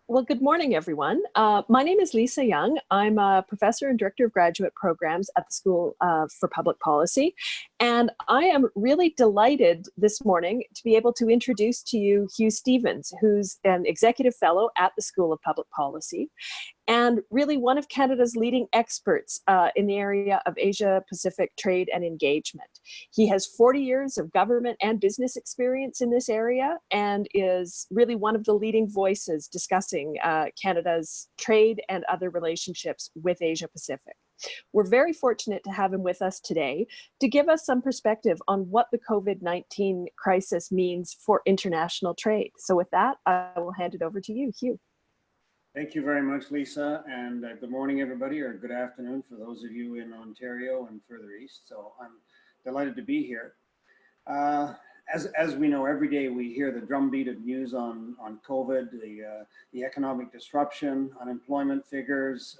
Well, good morning, everyone. My name is Lisa Young. I'm a professor and director of graduate programs at the School for Public Policy. And I am really delighted this morning to be able to introduce to you Hugh Stephens, who's an executive fellow at the School of Public Policy, and really one of Canada's leading experts in the area of Asia-Pacific trade and engagement. He has 40 years of government and business experience in this area and is really one of the leading voices discussing Canada's trade and other relationships with Asia-Pacific. We're very fortunate to have him with us today to give us some perspective on what the COVID-19 crisis means for international trade. So with that, I will hand it over to you, Hugh. Thank you very much, Lisa, and good morning, everybody, or good afternoon for those of you in Ontario and further east. So I'm delighted to be here. As we know, every day we hear the drumbeat of news on COVID, the economic disruption, unemployment figures,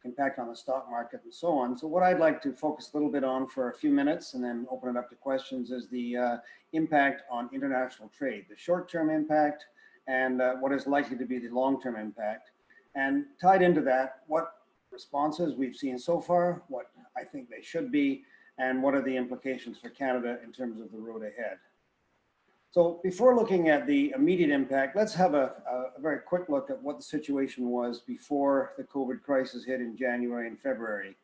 impact on the stock market, and so on. So what I'd like to focus a little bit on for a few minutes and then open it up to questions is the impact on international trade, the short-term impact, and what is likely to be the long-term impact. And tied into that, what responses we've seen so far, what I think they should be, and what are the implications for Canada in terms of the road ahead. So before looking at the immediate impact, let's have a very quick look at what the situation was before the COVID crisis hit in January and February.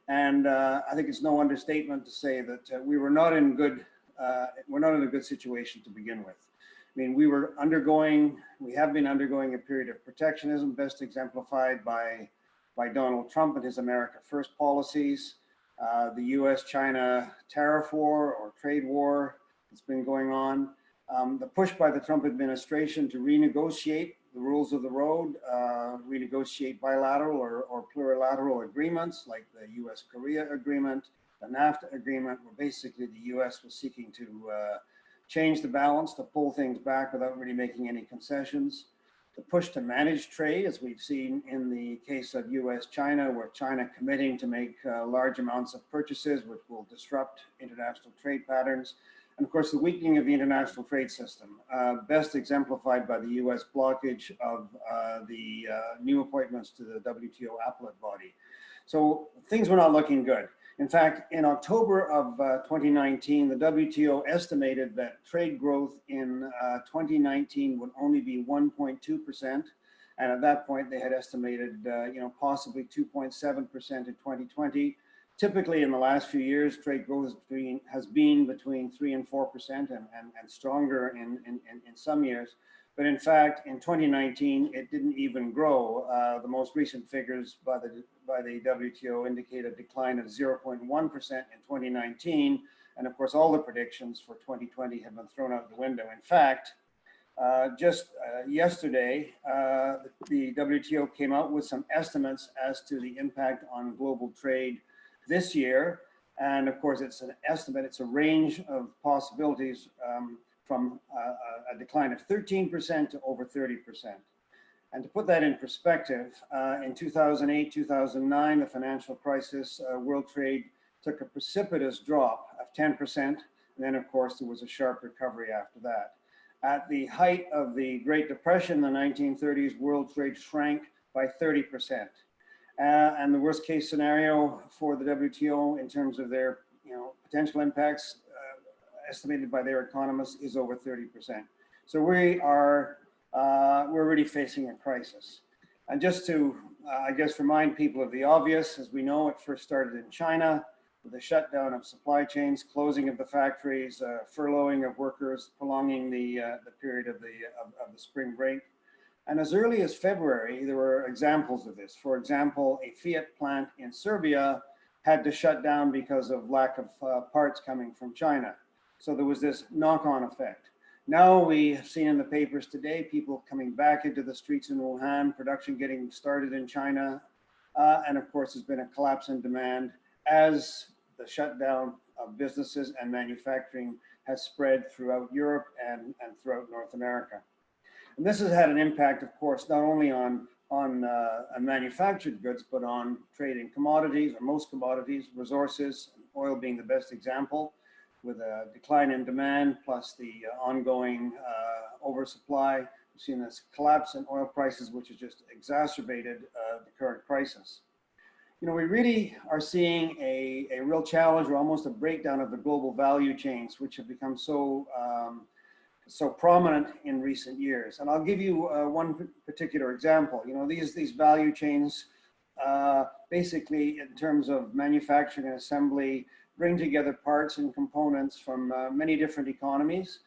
And I think it's no understatement to say that we were not in a good situation to begin with. I mean, we have been undergoing a period of protectionism, best exemplified by Donald Trump and his America First policies, the US-China tariff war or trade war that's been going on, the push by the Trump administration to renegotiate the rules of the road, renegotiate bilateral or plurilateral agreements like the US-Korea agreement, the NAFTA agreement, where basically the US was seeking to change the balance, to pull things back without really making any concessions. The push to manage trade, as we've seen in the case of US-China, where China committing to make large amounts of purchases, which will disrupt international trade patterns. And of course, the weakening of the international trade system, best exemplified by the US blockage of the new appointments to the WTO appellate body. So things were not looking good. In fact, in October of 2019, the WTO estimated that trade growth in 2019 would only be 1.2%. And at that point, they had estimated, possibly 2.7% in 2020. Typically, in the last few years, trade growth has been between 3 and 4% and stronger in some years. But in fact, in 2019, it didn't even grow. The most recent figures by the WTO indicate a decline of 0.1% in 2019. And of course, all the predictions for 2020 have been thrown out the window. In fact, just yesterday, the WTO came out with some estimates as to the impact on global trade this year. And of course, it's an estimate, it's a range of possibilities from a decline of 13% to over 30%. And to put that in perspective, in 2008, 2009, the financial crisis, world trade took a precipitous drop of 10%. And then, of course, there was a sharp recovery after that. At the height of the Great Depression in the 1930s, world trade shrank by 30%. And the worst case scenario for the WTO in terms of their potential impacts estimated by their economists is over 30%. So we're really facing a crisis. And just to, I guess, remind people of the obvious, as we know, it first started in China with the shutdown of supply chains, closing of the factories, furloughing of workers, prolonging the period of the spring break. And as early as February, there were examples of this. For example, a Fiat plant in Serbia had to shut down because of lack of parts coming from China. So there was this knock-on effect. Now we have seen in the papers today, people coming back into the streets in Wuhan, production getting started in China. And of course, there's been a collapse in demand as the shutdown of businesses and manufacturing has spread throughout Europe and throughout North America. And this has had an impact, of course, not only on manufactured goods, but on trade in commodities, or most commodities, resources, oil being the best example, with a decline in demand plus the ongoing oversupply, We've seen this collapse in oil prices, which has just exacerbated the current crisis. You know, we really are seeing a real challenge or almost a breakdown of the global value chains, which have become so prominent in recent years. And I'll give you one particular example. You know, these value chains, basically in terms of manufacturing and assembly, bring together parts and components from many different economies.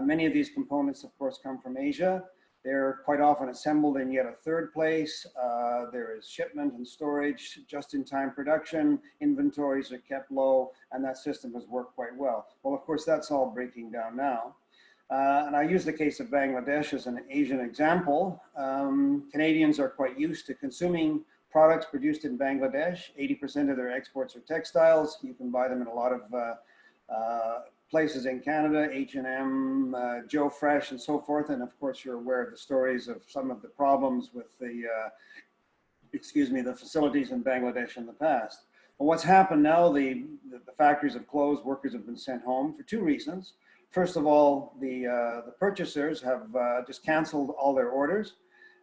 Many of these components, of course, come from Asia. They're quite often assembled in yet a third place. There is shipment and storage, just-in-time production, inventories are kept low, and that system has worked quite well. Well, of course, that's all breaking down now. And I use the case of Bangladesh as an Asian example. Canadians are quite used to consuming products produced in Bangladesh. 80% of their exports are textiles. You can buy them in a lot of places in Canada, H&M, Joe Fresh, and so forth. And of course, you're aware of the stories of some of the problems with the, the facilities in Bangladesh in the past. But what's happened now, the factories have closed, workers have been sent home for two reasons. First of all, the purchasers have just canceled all their orders.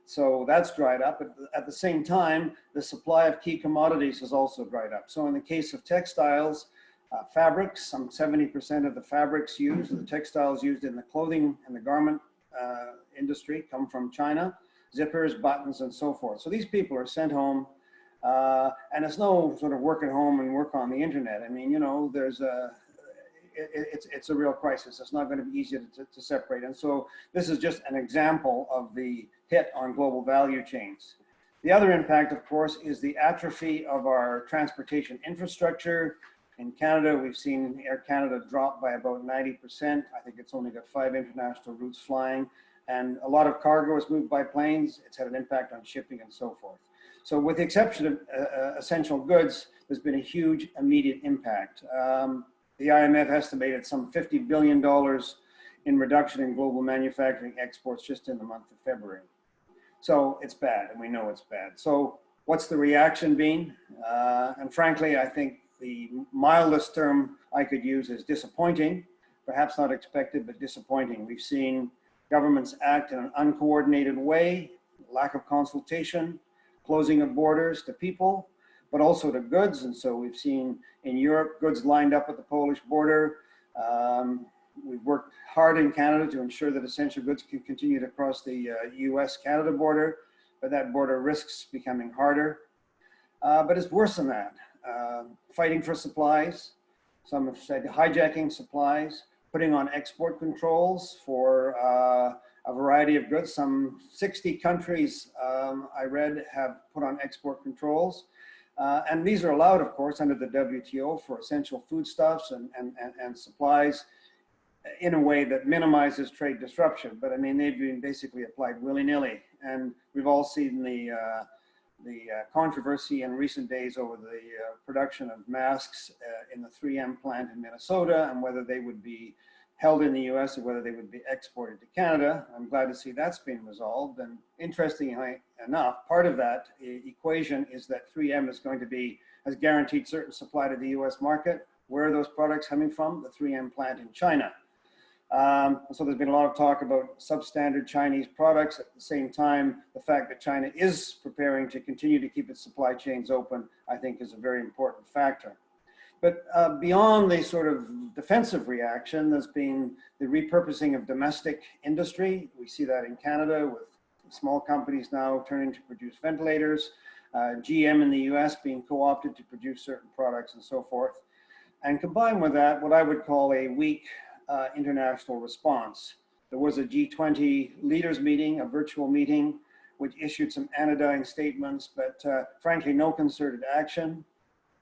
So that's dried up. But at the same time, the supply of key commodities has also dried up. So in the case of textiles, fabrics, some 70% of the fabrics used, the textiles used in the clothing and the garment industry come from China, zippers, buttons, and so forth. So these people are sent home, and it's no sort of work at home and work on the internet. I mean, you know, it's a real crisis. It's not going to be easy to separate. And so this is just an example of the hit on global value chains. The other impact, of course, is the atrophy of our transportation infrastructure. In Canada, we've seen Air Canada drop by about 90%. I think it's only got 5 international routes flying, and a lot of cargo is moved by planes. It's had an impact on shipping and so forth. So with the exception of essential goods, there's been a huge immediate impact. The IMF estimated some $50 billion in reduction in global manufacturing exports just in the month of February. So it's bad, and we know it's bad. So what's the reaction been? And frankly, I think the mildest term I could use is disappointing, perhaps not expected, but disappointing. We've seen governments act in an uncoordinated way, lack of consultation, closing of borders to people, but also to goods. And so we've seen in Europe, goods lined up at the Polish border. We've worked hard in Canada to ensure that essential goods can continue to cross the US-Canada border, but that border risks becoming harder. But it's worse than that. Fighting for supplies, some have said hijacking supplies, putting on export controls for a variety of goods. Some 60 countries, I read, have put on export controls. And these are allowed, of course, under the WTO for essential foodstuffs and supplies in a way that minimizes trade disruption. But I mean, they've been basically applied willy-nilly. And we've all seen the controversy in recent days over the production of masks in the 3M plant in Minnesota, and whether they would be held in the US or whether they would be exported to Canada. I'm glad to see that's been resolved. And interestingly enough, part of that equation is that 3M has guaranteed certain supply to the US market. Where are those products coming from? The 3M plant in China. So there's been a lot of talk about substandard Chinese products. At the same time, the fact that China is preparing to continue to keep its supply chains open, I think, is a very important factor. But beyond the sort of defensive reaction, there's been the repurposing of domestic industry. We see that in Canada with small companies now turning to produce ventilators, GM in the US being co-opted to produce certain products and so forth. And combined with that, what I would call a weak international response. There was a G20 leaders meeting, a virtual meeting, which issued some anodyne statements, but frankly, no concerted action.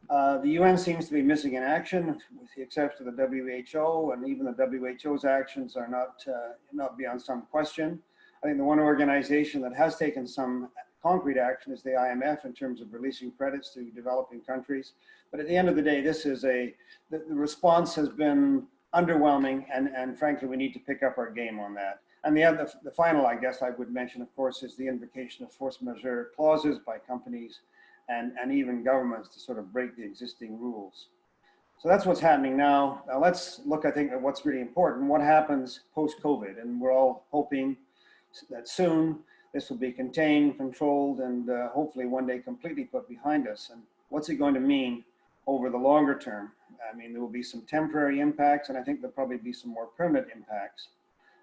The UN seems to be missing in action, with the exception of the WHO, and even the WHO's actions are not beyond some question. I think the one organization that has taken some concrete action is the IMF in terms of releasing credits to developing countries. But at the end of the day, the response has been underwhelming, and frankly, we need to pick up our game on that. And the final, I guess I would mention, of course, is the invocation of force majeure clauses by companies and even governments to sort of break the existing rules. So that's what's happening now. Now let's look, I think, at what's really important. What happens post-COVID? And we're all hoping that soon this will be contained, controlled, and hopefully one day completely put behind us. And what's it going to mean over the longer term? I mean, there will be some temporary impacts, and I think there'll probably be some more permanent impacts.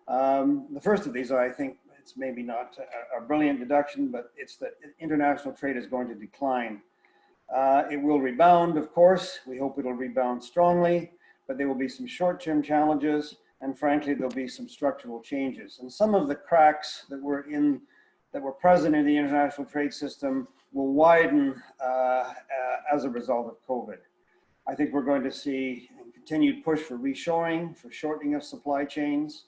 The first of these, I think it's maybe not a brilliant deduction, but it's that international trade is going to decline. It will rebound, of course. We hope it'll rebound strongly, but there will be some short-term challenges, and frankly, there'll be some structural changes. And some of the cracks that were present in the international trade system will widen as a result of COVID. I think we're going to see a continued push for reshoring, for shortening of supply chains.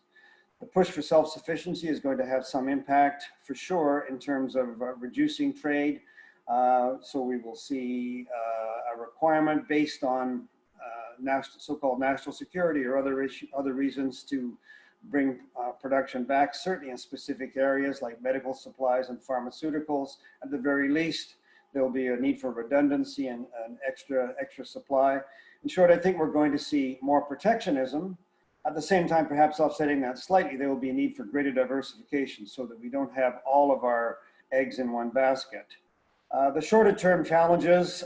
The push for self-sufficiency is going to have some impact for sure in terms of reducing trade. So we will see a requirement based on so-called national security or other reasons to bring production back, certainly in specific areas like medical supplies and pharmaceuticals. At the very least, there'll be a need for redundancy and extra supply. In short, I think we're going to see more protectionism. At the same time, perhaps offsetting that slightly, there will be a need for greater diversification so that we don't have all of our eggs in one basket. The shorter term challenges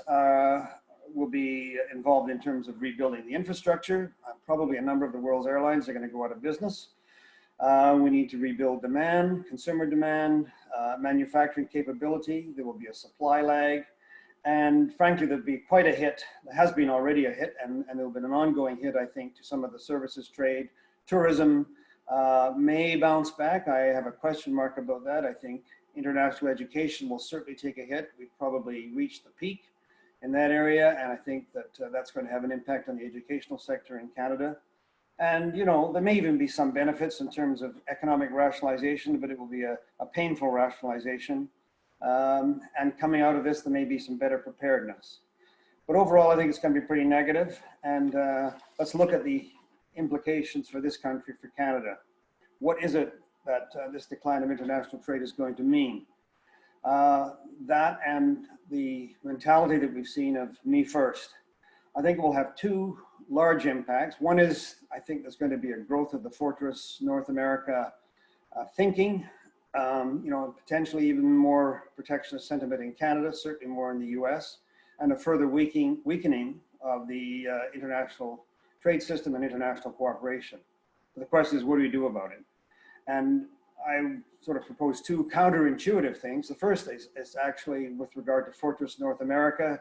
will be involved in terms of rebuilding the infrastructure. Probably a number of the world's airlines are going to go out of business. We need to rebuild demand, consumer demand, manufacturing capability. There will be a supply lag. And frankly, there'll be quite a hit. There has been already a hit, and there'll be an ongoing hit, I think, to some of the services trade. Tourism may bounce back. I have a question mark about that. I think international education will certainly take a hit. We've probably reached the peak in that area, and I think that that's going to have an impact on the educational sector in Canada. And, you know, there may even be some benefits in terms of economic rationalization, but it will be a painful rationalization. And coming out of this, there may be some better preparedness. But overall, I think it's going to be pretty negative. And let's look at the implications for this country, for Canada. What is it that this decline of international trade is going to mean? That and the mentality that we've seen of me first. I think it will have two large impacts. One is, I think there's going to be a growth of the Fortress North America thinking, you know, potentially even more protectionist sentiment in Canada, certainly more in the US, and a further weakening of the international trade system and international cooperation. But the question is, what do we do about it? And I sort of propose two counterintuitive things. The first is actually with regard to Fortress North America.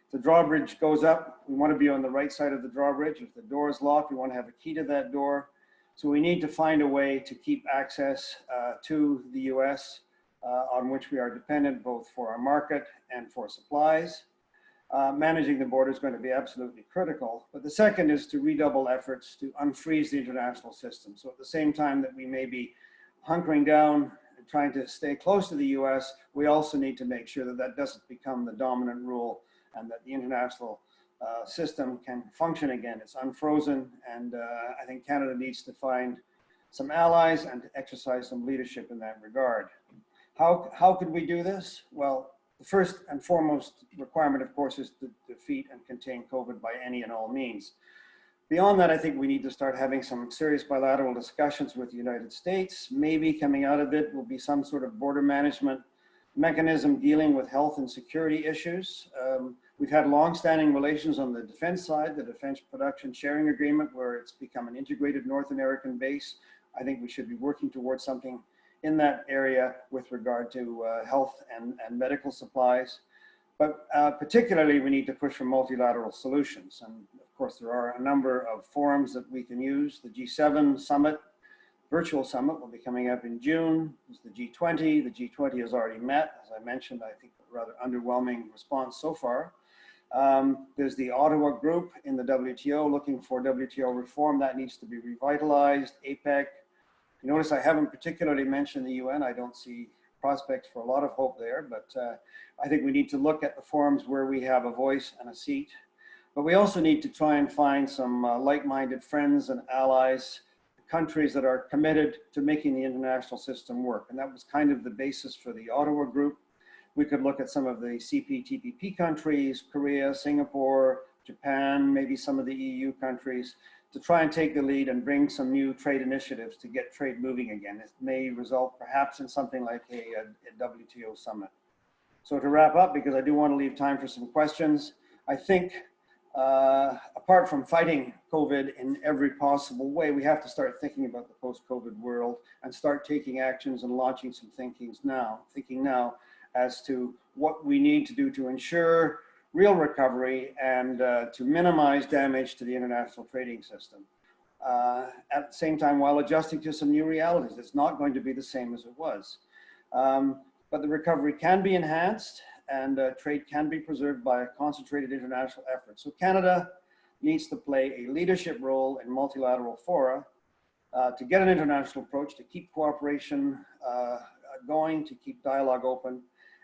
If the drawbridge goes up, we want to be on the right side of the drawbridge. If the door is locked, we want to have a key to that door. So we need to find a way to keep access to the US on which we are dependent both for our market and for supplies. Managing the border is going to be absolutely critical. But the second is to redouble efforts to unfreeze the international system. So at the same time that we may be hunkering down and trying to stay close to the US, we also need to make sure that that doesn't become the dominant rule and that the international system can function again. It's unfrozen, and I think Canada needs to find some allies and to exercise some leadership in that regard. How could we do this? Well, the first and foremost requirement, of course, is to defeat and contain COVID by any and all means. Beyond that, I think we need to start having some serious bilateral discussions with the United States. Maybe coming out of it will be some sort of border management mechanism dealing with health and security issues. We've had long-standing relations on the defense side, the Defense Production Sharing Agreement, where it's become an integrated North American base. I think we should be working towards something in that area with regard to health and medical supplies. But particularly, we need to push for multilateral solutions. And of course, there are a number of forums that we can use. The G7 summit, virtual summit, will be coming up in June. There's the G20. The G20 has already met. As I mentioned, I think a rather underwhelming response so far. There's the Ottawa group in the WTO looking for WTO reform. That needs to be revitalized. APEC. You notice I haven't particularly mentioned the UN. I don't see prospects for a lot of hope there, but I think we need to look at the forums where we have a voice and a seat. But we also need to try and find some like-minded friends and allies, countries that are committed to making the international system work. And that was kind of the basis for the Ottawa group. We could look at some of the CPTPP countries, Korea, Singapore, Japan, maybe some of the EU countries, to try and take the lead and bring some new trade initiatives to get trade moving again. It may result perhaps in something like a WTO summit. So to wrap up, because I do want to leave time for some questions, I think apart from fighting COVID in every possible way, we have to start thinking about the post-COVID world and start taking actions and launching some thinking now as to what we need to do to ensure real recovery and to minimize damage to the international trading system. At the same time, while adjusting to some new realities, it's not going to be the same as it was. But the recovery can be enhanced and trade can be preserved by a concentrated international effort. So Canada needs to play a leadership role in multilateral fora to get an international approach, to keep cooperation going, to keep dialogue open.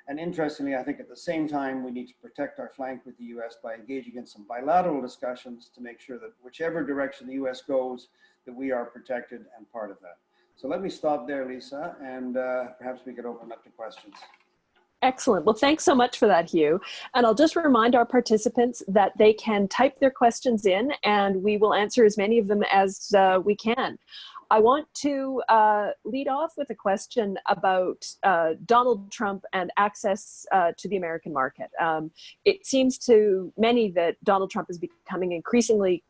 And interestingly, I think at the same time, we need to protect our flank with the US by engaging in some bilateral discussions to make sure that whichever direction the US goes, that we are protected and part of that. So let me stop there, Lisa, and perhaps we could open up to questions. Excellent. Well, thanks so much for that, Hugh. And I'll just remind our participants that they can type their questions in and we will answer as many of them as we can. I want to lead off with a question about Donald Trump and access to the American market. It seems to many that Donald Trump is becoming increasingly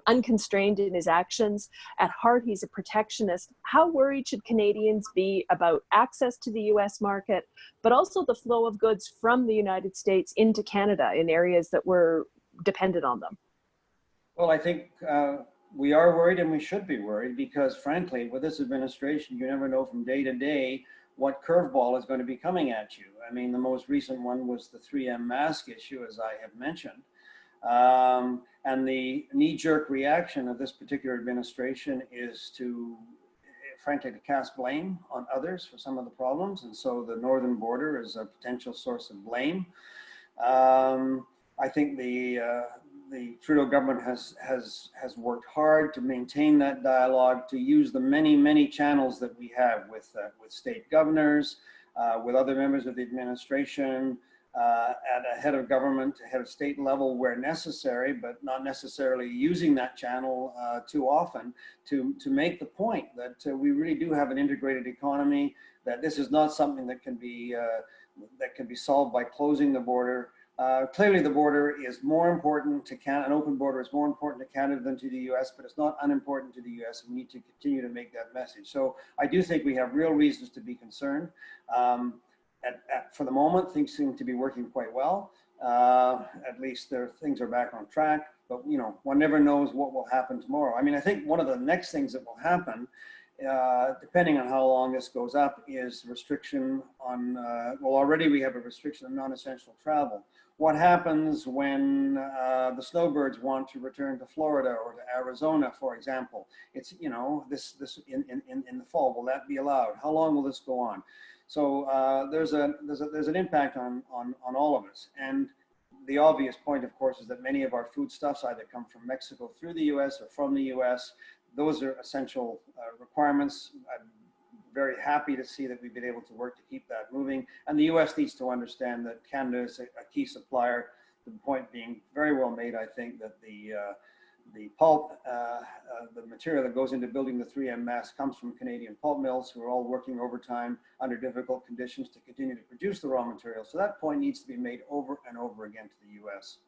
unconstrained in his actions. At heart, he's a protectionist. How worried should Canadians be about access to the US market, but also the flow of goods from the United States into Canada in areas that were dependent on them? Well, I think we are worried and we should be worried because frankly, with this administration, you never know from day to day what curveball is going to be coming at you. I mean, the most recent one was the 3M mask issue, as I have mentioned. And the knee-jerk reaction of this particular administration is to, frankly, to cast blame on others for some of the problems. And so the northern border is a potential source of blame. I think the Trudeau government has worked hard to maintain that dialogue, to use the many channels that we have with state governors, with other members of the administration, at a head of government, head of state level where necessary, but not necessarily using that channel too often to make the point that we really do have an integrated economy, that this is not something that can be solved by closing the border. Clearly the border is more important to Canada, an open border is more important to Canada than to the US, but it's not unimportant to the US, and we need to continue to make that message. So I do think we have real reasons to be concerned. For the moment, things seem to be working quite well. At least things are back on track, but you know, one never knows what will happen tomorrow. I mean, I think one of the next things that will happen, depending on how long this goes up, is restriction on, well, already we have a restriction on non-essential travel. What happens when the snowbirds want to return to Florida or to Arizona, for example? It's, you know, this in the fall, will that be allowed? How long will this go on? So there's an impact on all of us. And the obvious point, of course, is that many of our foodstuffs either come from Mexico through the US or from the US. Those are essential requirements. I'm very happy to see that we've been able to work to keep that moving. And the US needs to understand that Canada is a key supplier. The point being very well made, I think, that the pulp, the material that goes into building the 3M mask comes from Canadian pulp mills who are all working overtime under difficult conditions to continue to produce the raw material. So that point needs to be made over and over again to the US.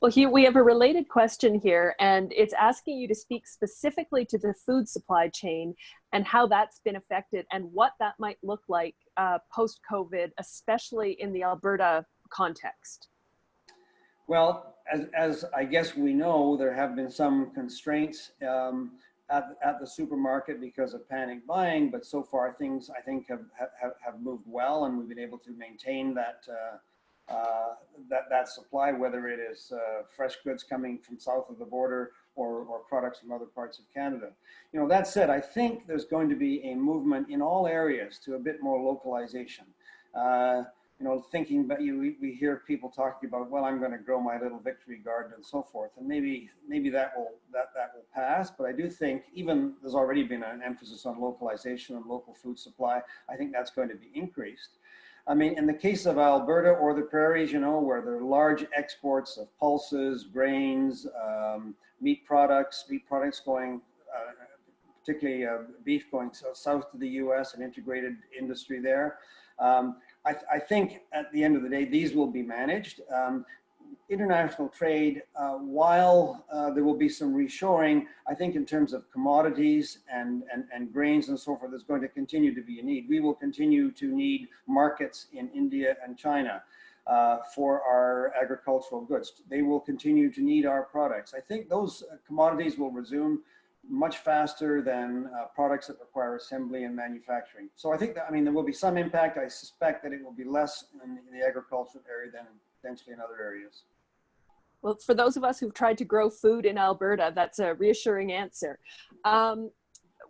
Well, Hugh, we have a related question here, and it's asking you to speak specifically to the food supply chain and how that's been affected and what that might look like post-COVID, especially in the Alberta context. Well, as I guess we know, there have been some constraints at the supermarket because of panic buying, but so far things I think have moved well, and we've been able to maintain that that supply, whether it is fresh goods coming from south of the border or products from other parts of Canada. You know, that said, I think there's going to be a movement in all areas to a bit more localization. You know, thinking about we hear people talking about, well, I'm going to grow my little victory garden and so forth, and maybe that will pass. But I do think, even there's already been an emphasis on localization and local food supply, I think that's going to be increased. I mean, in the case of Alberta or the prairies, you know, where there are large exports of pulses, grains, meat products going, particularly beef going south to the US, an integrated industry there. I think at the end of the day, these will be managed. International trade, while there will be some reshoring, I think in terms of commodities and grains and so forth, there's going to continue to be a need. We will continue to need markets in India and China for our agricultural goods. They will continue to need our products. I think those commodities will resume much faster than products that require assembly and manufacturing. So I think that, I mean, there will be some impact. I suspect that it will be less in the agricultural area than potentially in other areas. Well, for those of us who've tried to grow food in Alberta, that's a reassuring answer.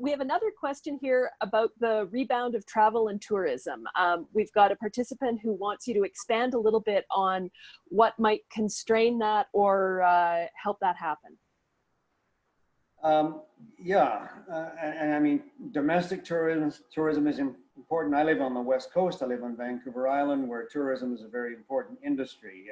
We have another question here about the rebound of travel and tourism. We've got a participant who wants you to expand a little bit on what might constrain that or help that happen. Yeah, and I mean, domestic tourism is important. I live on the West Coast. I live on Vancouver Island, where tourism is a very important industry.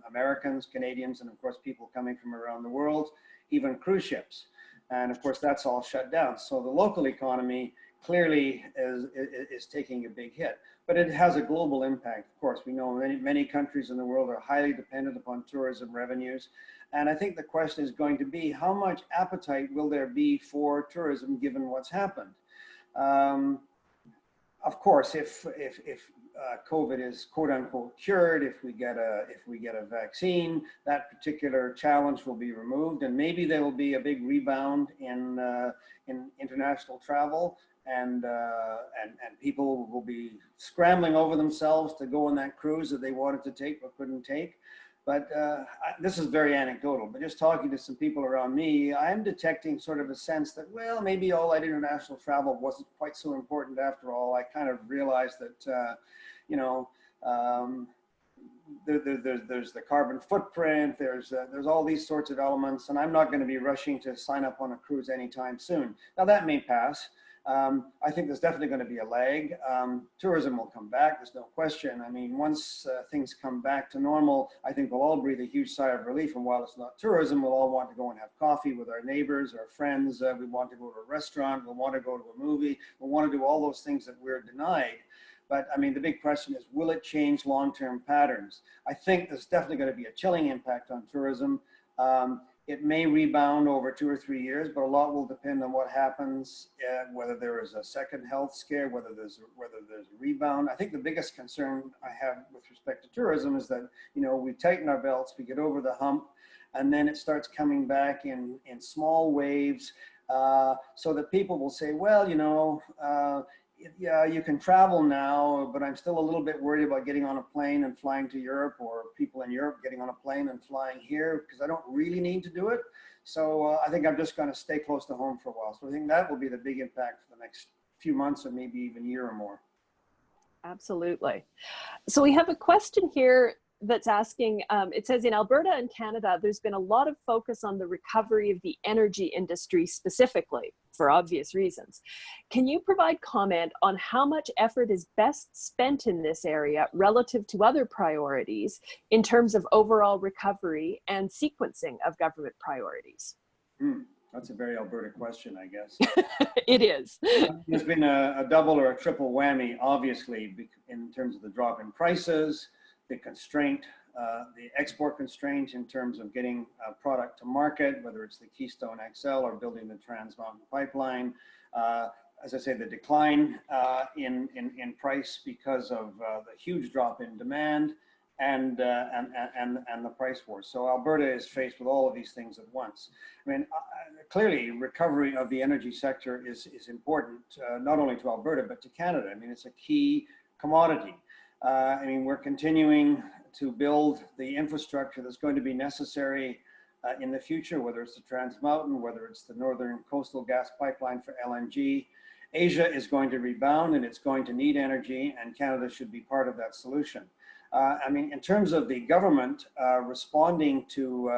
Americans, Canadians, and of course, people coming from around the world, even cruise ships. And of course, that's all shut down. So the local economy clearly is taking a big hit, but it has a global impact. Of course, we know many countries in the world are highly dependent upon tourism revenues. And I think the question is going to be, how much appetite will there be for tourism given what's happened? Of course, if COVID is quote unquote cured, if we get a vaccine, that particular challenge will be removed, and maybe there will be a big rebound in international travel, and people will be scrambling over themselves to go on that cruise that they wanted to take but couldn't take. But this is very anecdotal, but just talking to some people around me, I'm detecting sort of a sense that, well, maybe all that international travel wasn't quite so important after all. I kind of realized that, you know, there's the carbon footprint, there's all these sorts of elements, and I'm not going to be rushing to sign up on a cruise anytime soon. Now that may pass. I think there's definitely going to be a lag. Tourism will come back, there's no question. I mean, once things come back to normal, I think we'll all breathe a huge sigh of relief. And while it's not tourism, we'll all want to go and have coffee with our neighbors, our friends. We want to go to a restaurant, we'll want to go to a movie, we'll want to do all those things that we're denied. But I mean, the big question is, will it change long-term patterns? I think there's definitely going to be a chilling impact on tourism. It may rebound over 2 or 3 years, but a lot will depend on what happens, whether there is a second health scare, whether there's a rebound. I think the biggest concern I have with respect to tourism is that, you know, we tighten our belts, we get over the hump, and then it starts coming back in small waves, so that people will say, well, you know, yeah, you can travel now, but I'm still a little bit worried about getting on a plane and flying to Europe, or people in Europe getting on a plane and flying here, because I don't really need to do it. So I think I'm just going to stay close to home for a while. So I think that will be the big impact for the next few months, or maybe even a year or more. Absolutely. So we have a question here that's asking, it says, in Alberta and Canada, there's been a lot of focus on the recovery of the energy industry specifically, for obvious reasons. Can you provide comment on how much effort is best spent in this area relative to other priorities in terms of overall recovery and sequencing of government priorities? That's a very Alberta question, I guess. It is. There's been a double or a triple whammy, obviously, in terms of the drop in prices, the constraint, the export constraint in terms of getting a product to market, whether it's the Keystone XL or building the Trans Mountain Pipeline. As I say, the decline in price because of the huge drop in demand and the price wars. So Alberta is faced with all of these things at once. I mean, clearly, recovery of the energy sector is important, not only to Alberta, but to Canada. I mean, it's a key commodity. I mean, we're continuing to build the infrastructure that's going to be necessary in the future, whether it's the Trans Mountain, whether it's the Northern Coastal Gas Pipeline for LNG. Asia is going to rebound and it's going to need energy, and Canada should be part of that solution. I mean, in terms of the government responding to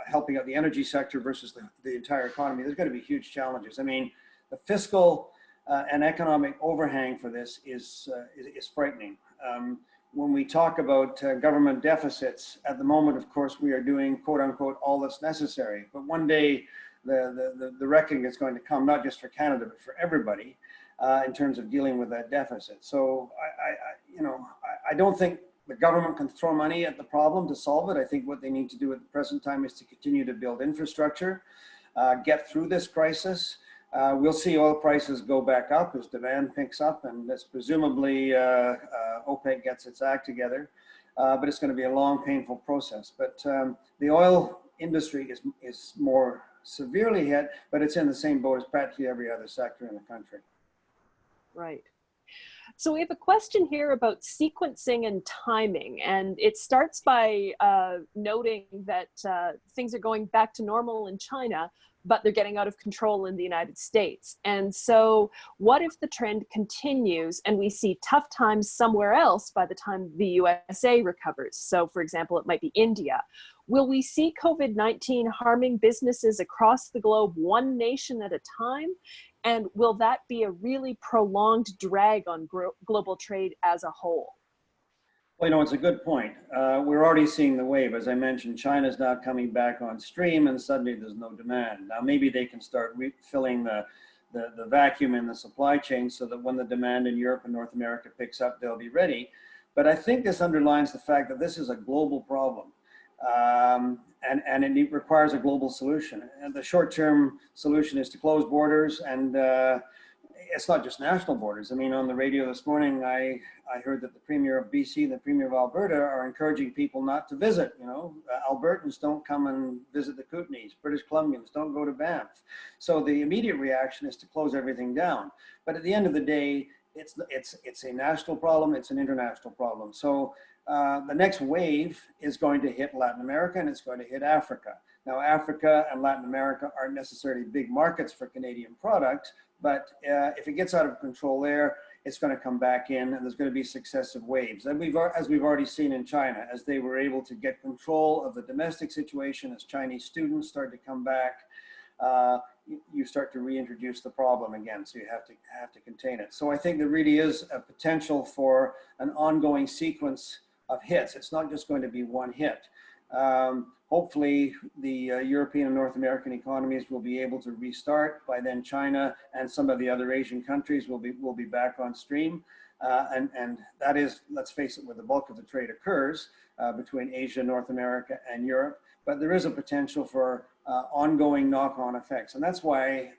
helping out the energy sector versus the entire economy, there's going to be huge challenges. I mean, the fiscal an economic overhang for this is frightening. When we talk about government deficits, at the moment, of course, we are doing, quote unquote, all that's necessary. But one day, the reckoning is going to come, not just for Canada, but for everybody, in terms of dealing with that deficit. So I don't think the government can throw money at the problem to solve it. I think what they need to do at the present time is to continue to build infrastructure, get through this crisis. We'll see oil prices go back up as demand picks up, and as presumably OPEC gets its act together. But it's going to be a long, painful process. But the oil industry is more severely hit, but it's in the same boat as practically every other sector in the country. Right. So we have a question here about sequencing and timing, and it starts by noting that things are going back to normal in China, but they're getting out of control in the United States. And so what if the trend continues and we see tough times somewhere else by the time the USA recovers? So for example, it might be India. Will we see COVID-19 harming businesses across the globe, one nation at a time? And will that be a really prolonged drag on global trade as a whole? Well, it's a good point. We're already seeing the wave. As I mentioned, China's now coming back on stream, and suddenly there's no demand. Now, maybe they can start filling the vacuum in the supply chain so that when the demand in Europe and North America picks up, they'll be ready. But I think this underlines the fact that this is a global problem. And it requires a global solution. And the short-term solution is to close borders, and it's not just national borders. I mean, on the radio this morning, I heard that the Premier of BC and the Premier of Alberta are encouraging people not to visit. Albertans don't come and visit the Kootenays. British Columbians don't go to Banff. So the immediate reaction is to close everything down. But at the end of the day, it's a national problem. It's an international problem. So the next wave is going to hit Latin America, and it's going to hit Africa. Now, Africa and Latin America aren't necessarily big markets for Canadian product, but if it gets out of control there, it's going to come back in, and there's going to be successive waves. And as we've already seen in China, as they were able to get control of the domestic situation, as Chinese students start to come back, you start to reintroduce the problem again. So you have to contain it. So I think there really is a potential for an ongoing sequence of hits. It's not just going to be one hit. Hopefully the European and North American economies will be able to restart. By then China and some of the other Asian countries will be back on stream. And that is, let's face it, where the bulk of the trade occurs between Asia, North America, and Europe. But there is a potential for ongoing knock-on effects. And that's why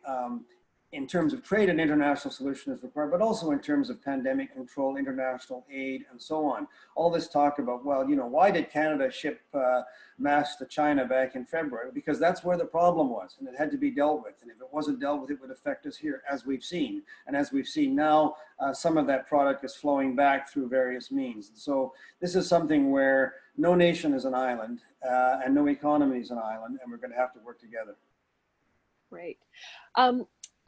in terms of trade, an international solution is required, but also in terms of pandemic control, international aid, and so on. All this talk about, well, why did Canada ship masks to China back in February? Because that's where the problem was, and it had to be dealt with. And if it wasn't dealt with, it would affect us here, as we've seen. And as we've seen now, some of that product is flowing back through various means. And so this is something where no nation is an island, and no economy is an island, and we're going to have to work together. Great.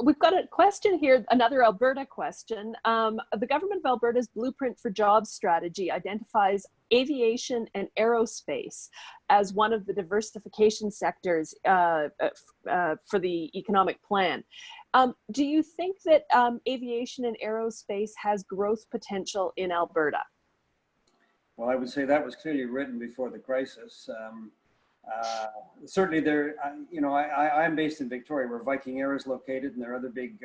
We've got a question here, another Alberta question. The government of Alberta's Blueprint for Jobs strategy identifies aviation and aerospace as one of the diversification sectors for the economic plan. Do you think that aviation and aerospace has growth potential in Alberta? Well, I would say that was clearly written before the crisis. Certainly there, I'm based in Victoria, where Viking Air is located, and there are other big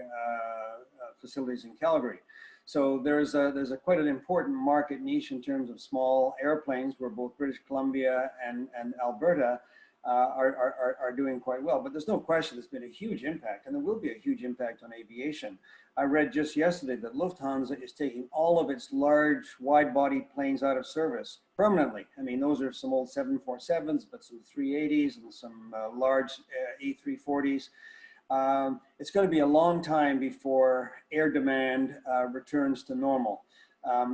facilities in Calgary. So there's a quite an important market niche in terms of small airplanes, where both British Columbia and Alberta are doing quite well. But there's no question there's been a huge impact, and there will be a huge impact on aviation. I read just yesterday that Lufthansa is taking all of its large wide-body planes out of service permanently. I mean, those are some old 747s, but some 380s and some large A340s. It's going to be a long time before air demand returns to normal.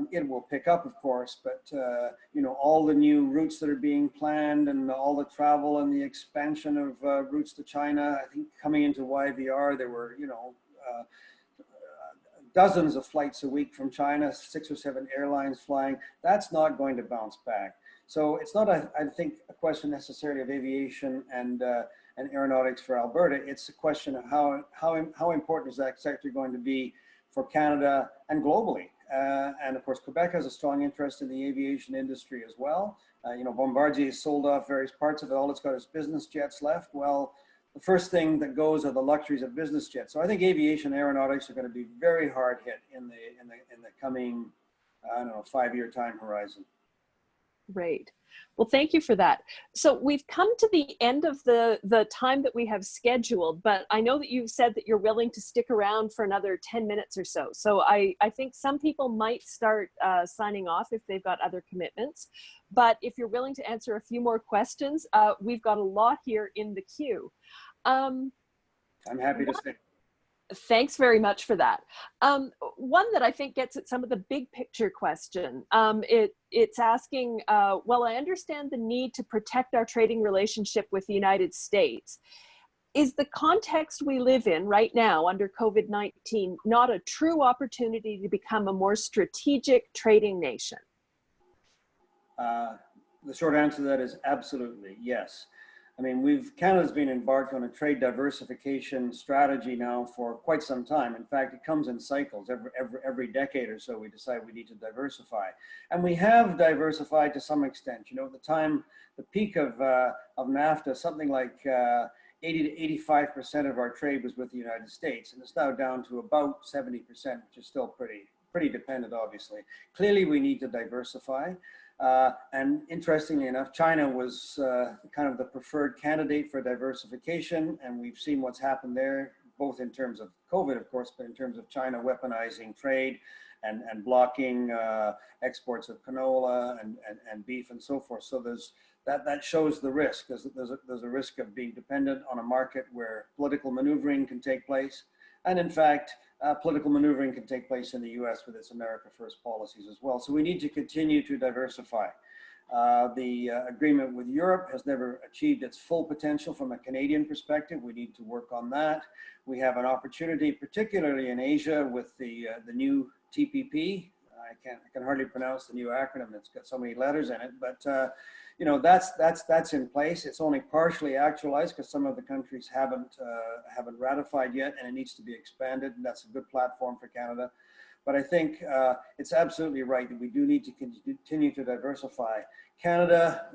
It will pick up, of course, but all the new routes that are being planned, and all the travel and the expansion of routes to China. I think coming into YVR, there were dozens of flights a week from China, 6 or 7 airlines flying. That's not going to bounce back. So it's not, I think, a question necessarily of aviation and and aeronautics for Alberta. It's a question of how important is that sector going to be for Canada and globally. And of course, Quebec has a strong interest in the aviation industry as well. You know, Bombardier has sold off various parts of it. All it's got is business jets left. Well, the first thing that goes are the luxuries of business jets. So I think aviation and aeronautics are going to be very hard hit in the coming, I don't know, 5-year time horizon. Great. Well, thank you for that. So we've come to the end of the time that we have scheduled, but I know that you've said that you're willing to stick around for another 10 minutes or so. So I think some people might start signing off if they've got other commitments. But if you're willing to answer a few more questions, we've got a lot here in the queue. I'm happy to stay. Thanks very much for that. One that I think gets at some of the big picture question. It's asking, well, I understand the need to protect our trading relationship with the United States. Is the context we live in right now under COVID-19 not a true opportunity to become a more strategic trading nation? The short answer to that is absolutely yes. I mean, Canada's been embarked on a trade diversification strategy now for quite some time. In fact, it comes in cycles. Every decade or so, we decide we need to diversify, and we have diversified to some extent. You know, at the peak of NAFTA, something like 80 to 85% of our trade was with the United States, and it's now down to about 70%, which is still pretty dependent, obviously. Clearly, we need to diversify. And interestingly enough, China was kind of the preferred candidate for diversification, and we've seen what's happened there, both in terms of COVID, of course, but in terms of China weaponizing trade and blocking exports of canola and beef and so forth. So that shows the risk. There's a risk of being dependent on a market where political maneuvering can take place, and in fact, political maneuvering can take place in the US with its America First policies as well. So we need to continue to diversify. The agreement with Europe has never achieved its full potential from a Canadian perspective. We need to work on that. We have an opportunity, particularly in Asia, with the new TPP. I can hardly pronounce the new acronym. It's got so many letters in it, but you know, that's in place. It's only partially actualized because some of the countries haven't ratified yet, and it needs to be expanded. And that's a good platform for Canada. But I think it's absolutely right that we do need to continue to diversify. Canada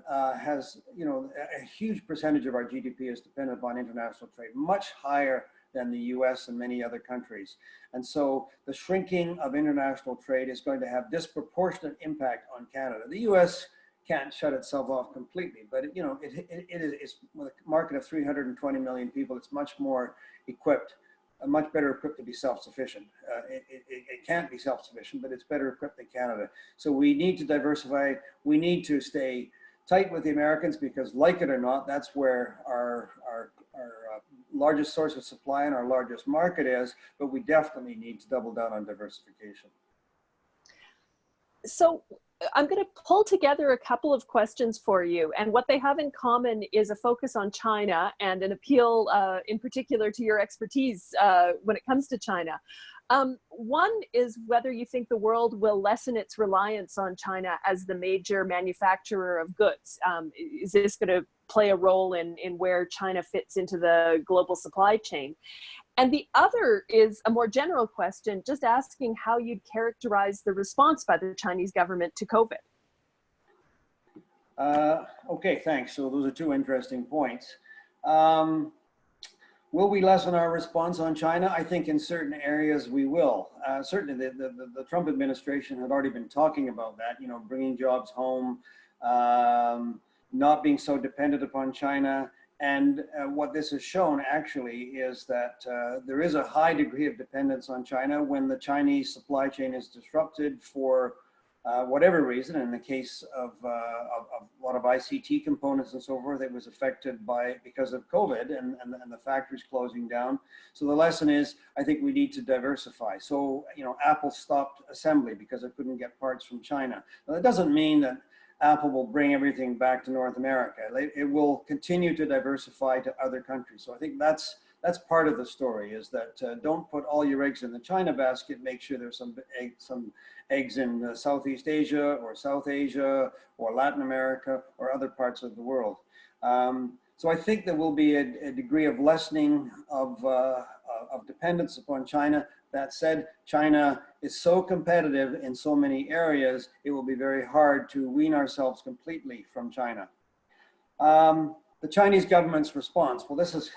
has, you know, a huge percentage of our GDP is dependent upon international trade, much higher than the US and many other countries. And so the shrinking of international trade is going to have disproportionate impact on Canada. The US can't shut itself off completely, but you know, it's with a market of 320 million people, it's much more equipped, much better equipped to be self-sufficient. It can't be self-sufficient, but it's better equipped than Canada. So we need to diversify. We need to stay tight with the Americans because, like it or not, that's where our largest source of supply and our largest market is, but we definitely need to double down on diversification. So I'm going to pull together a couple of questions for you, and what they have in common is a focus on China and an appeal in particular to your expertise when it comes to China. One is whether you think the world will lessen its reliance on China as the major manufacturer of goods. Is this going to play a role in where China fits into the global supply chain? And the other is a more general question, just asking how you'd characterize the response by the Chinese government to COVID. Okay, thanks. So those are two interesting points. Will we lessen our response on China? I think in certain areas we will. Certainly the Trump administration had already been talking about that, you know, bringing jobs home, not being so dependent upon China. And what this has shown actually is that there is a high degree of dependence on China when the Chinese supply chain is disrupted for whatever reason. In the case of a lot of ICT components and so forth, it was affected because of COVID and the factories closing down. So the lesson is, I think we need to diversify. So, you know, Apple stopped assembly because it couldn't get parts from China. Now, that doesn't mean that Apple will bring everything back to North America. It will continue to diversify to other countries. So I think that's part of the story, is that don't put all your eggs in the China basket. Make sure there's some eggs in Southeast Asia or South Asia or Latin America or other parts of the world. So I think there will be a degree of lessening of dependence upon China. That said, China is so competitive in so many areas, it will be very hard to wean ourselves completely from China. The Chinese government's response, well, this is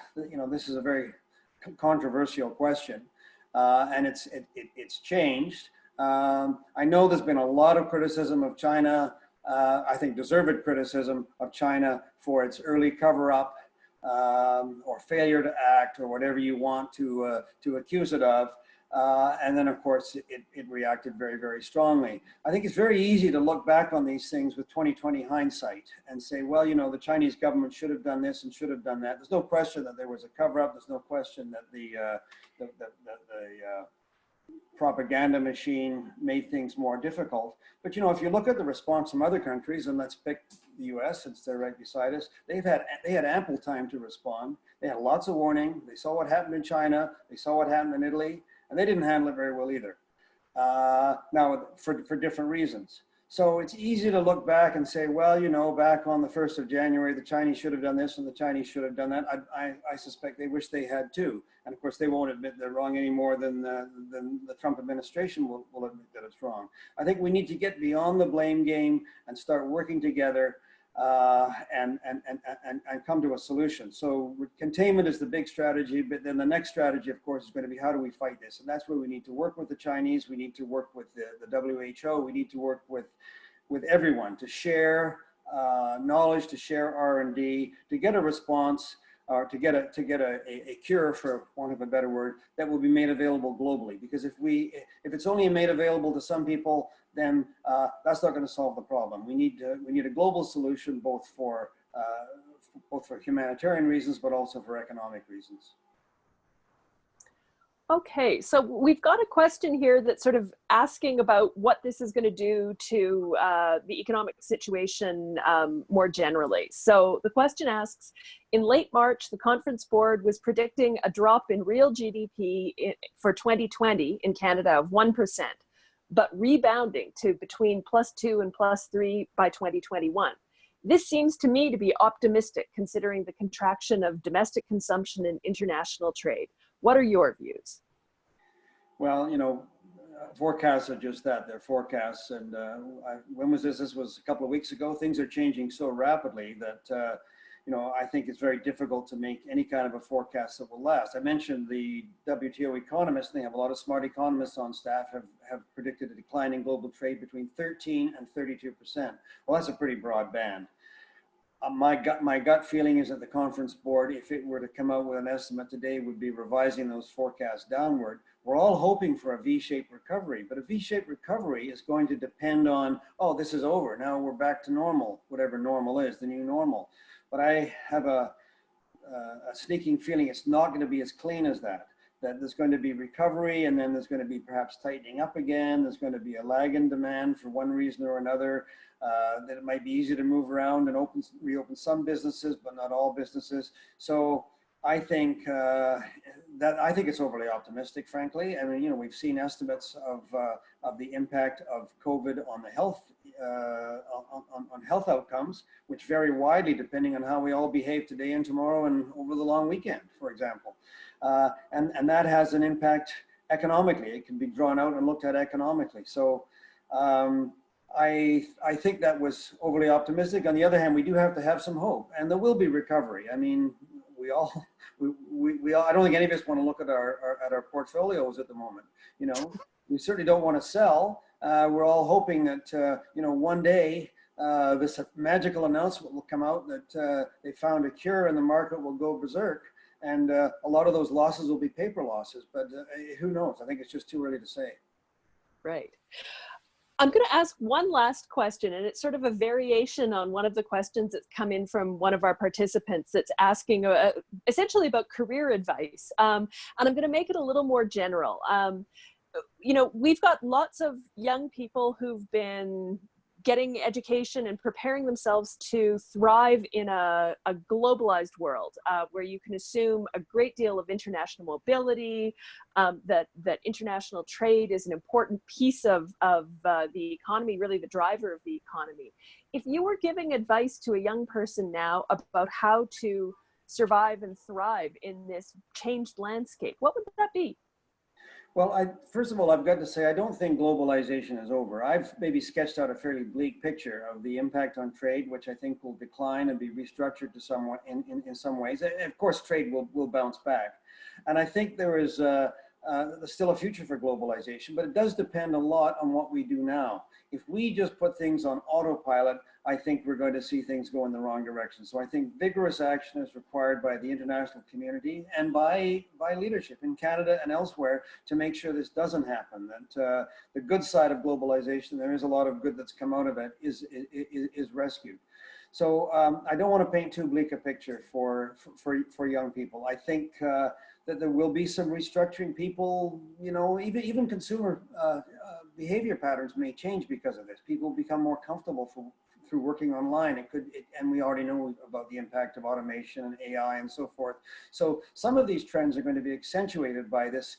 a very controversial question, and it's changed. I know there's been a lot of criticism of China, I think deserved criticism of China for its early cover-up or failure to act or whatever you want to accuse it of. And then, of course, it reacted very, very strongly. I think it's very easy to look back on these things with 20/20 hindsight and say, well, the Chinese government should have done this and should have done that. There's no question that there was a cover-up. There's no question that the propaganda machine made things more difficult. But if you look at the response from other countries, and let's pick the US since they're right beside us, they had ample time to respond. They had lots of warning. They saw what happened in China. They saw what happened in Italy, and they didn't handle it very well either. Now, for different reasons. So it's easy to look back and say, well, back on the 1st of January, the Chinese should have done this and the Chinese should have done that. I suspect they wish they had too. And of course, they won't admit they're wrong any more than the Trump administration will admit that it's wrong. I think we need to get beyond the blame game and start working together and come to a solution. So containment is the big strategy, but then the next strategy, of course, is going to be how do we fight this? And that's where we need to work with the Chinese. We need to work with the WHO. We need to work with everyone to share knowledge, to share R&D, to get a response, or to get a cure, for want of a better word, that will be made available globally. Because if it's only made available to some people, then that's not going to solve the problem. We need a global solution, both for humanitarian reasons, but also for economic reasons. Okay, so we've got a question here that's sort of asking about what this is going to do to the economic situation more generally. So the question asks, in late March, the conference board was predicting a drop in real GDP for 2020 in Canada of 1%, but rebounding to between +2 and +3 by 2021. This seems to me to be optimistic considering the contraction of domestic consumption and international trade. What are your views? Well, forecasts are just that. They're forecasts. And when was this? This was a couple of weeks ago. Things are changing so rapidly that, I think it's very difficult to make any kind of a forecast that will last. I mentioned the WTO economists. They have a lot of smart economists on staff, have predicted a decline in global trade between 13 and 32%. Well, that's a pretty broad band. My gut feeling is that the conference board, if it were to come out with an estimate today, would be revising those forecasts downward. We're all hoping for a V-shaped recovery, but a V-shaped recovery is going to depend on, oh, this is over. Now we're back to normal, whatever normal is, the new normal. But I have a sneaking feeling it's not going to be as clean as that. That there's going to be recovery, and then there's going to be perhaps tightening up again. There's going to be a lag in demand for one reason or another. That it might be easy to move around and reopen some businesses, but not all businesses. So I think it's overly optimistic, frankly. I mean, we've seen estimates of the impact of COVID on the health on health outcomes, which vary widely depending on how we all behave today and tomorrow and over the long weekend, for example. And that has an impact economically. It can be drawn out and looked at economically. So I think that was overly optimistic. On the other hand, we do have to have some hope, and there will be recovery. I mean, we all, I don't think any of us want to look at our portfolios at the moment. We certainly don't want to sell. We're all hoping that one day this magical announcement will come out that they found a cure and the market will go berserk. And a lot of those losses will be paper losses, but who knows? I think it's just too early to say. Right. I'm going to ask one last question, and it's sort of a variation on one of the questions that's come in from one of our participants that's asking essentially about career advice. And I'm going to make it a little more general. We've got lots of young people who've been getting education and preparing themselves to thrive in a globalized world where you can assume a great deal of international mobility, that international trade is an important piece of the economy, really the driver of the economy. If you were giving advice to a young person now about how to survive and thrive in this changed landscape, what would that be? Well, first of all, I've got to say, I don't think globalization is over. I've maybe sketched out a fairly bleak picture of the impact on trade, which I think will decline and be restructured to somewhat in some ways. Of course, trade will bounce back. And I think there is still a future for globalization, but it does depend a lot on what we do now. If we just put things on autopilot, I think we're going to see things go in the wrong direction. So I think vigorous action is required by the international community and by leadership in Canada and elsewhere to make sure this doesn't happen. That the good side of globalization, there is a lot of good that's come out of it, is rescued. So I don't want to paint too bleak a picture for young people. I think that there will be some restructuring. People, you know, even consumer behavior patterns may change because of this. People become more comfortable through working online. And we already know about the impact of automation and AI and so forth. So some of these trends are going to be accentuated by this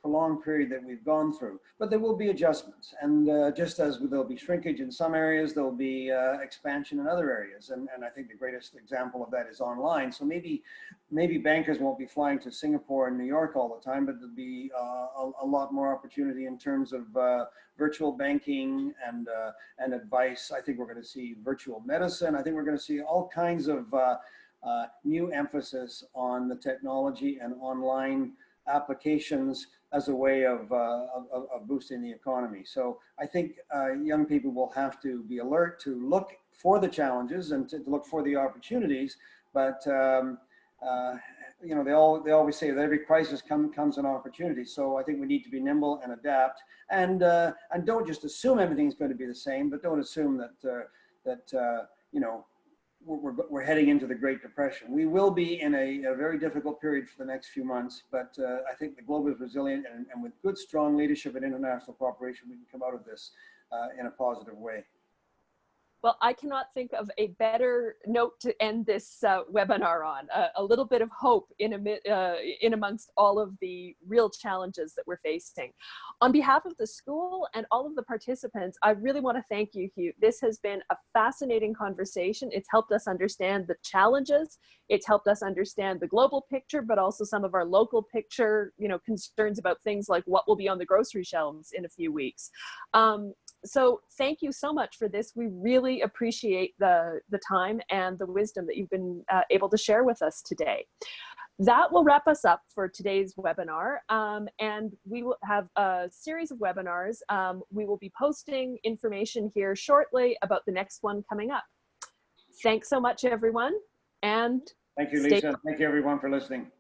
prolonged period that we've gone through. But there will be adjustments, and just as there'll be shrinkage in some areas, there'll be expansion in other areas. And I think the greatest example of that is online. So maybe bankers won't be flying to Singapore and New York all the time, but there'll be a lot more opportunity in terms of virtual banking and advice. I think we're going to see virtual medicine. I think we're going to see all kinds of new emphasis on the technology and online applications as a way of boosting the economy. So I think young people will have to be alert to look for the challenges and to look for the opportunities. But you know, they always say that every crisis comes an opportunity. So I think we need to be nimble and adapt, and don't just assume everything's going to be the same, but don't assume that you know, we're heading into the Great Depression. We will be in a very difficult period for the next few months, but I think the globe is resilient, and with good, strong leadership and international cooperation, we can come out of this in a positive way. Well, I cannot think of a better note to end this webinar on. A little bit of hope in amongst all of the real challenges that we're facing. On behalf of the school and all of the participants, I really want to thank you, Hugh. This has been a fascinating conversation. It's helped us understand the challenges. It's helped us understand the global picture, but also some of our local picture, you know, concerns about things like what will be on the grocery shelves in a few weeks. So thank you so much for this. We really appreciate the time and the wisdom that you've been able to share with us today. That will wrap us up for today's webinar, and we will have a series of webinars. We will be posting information here shortly about the next one coming up. Thanks so much, everyone, and thank you, Lisa. Thank you, everyone, for listening.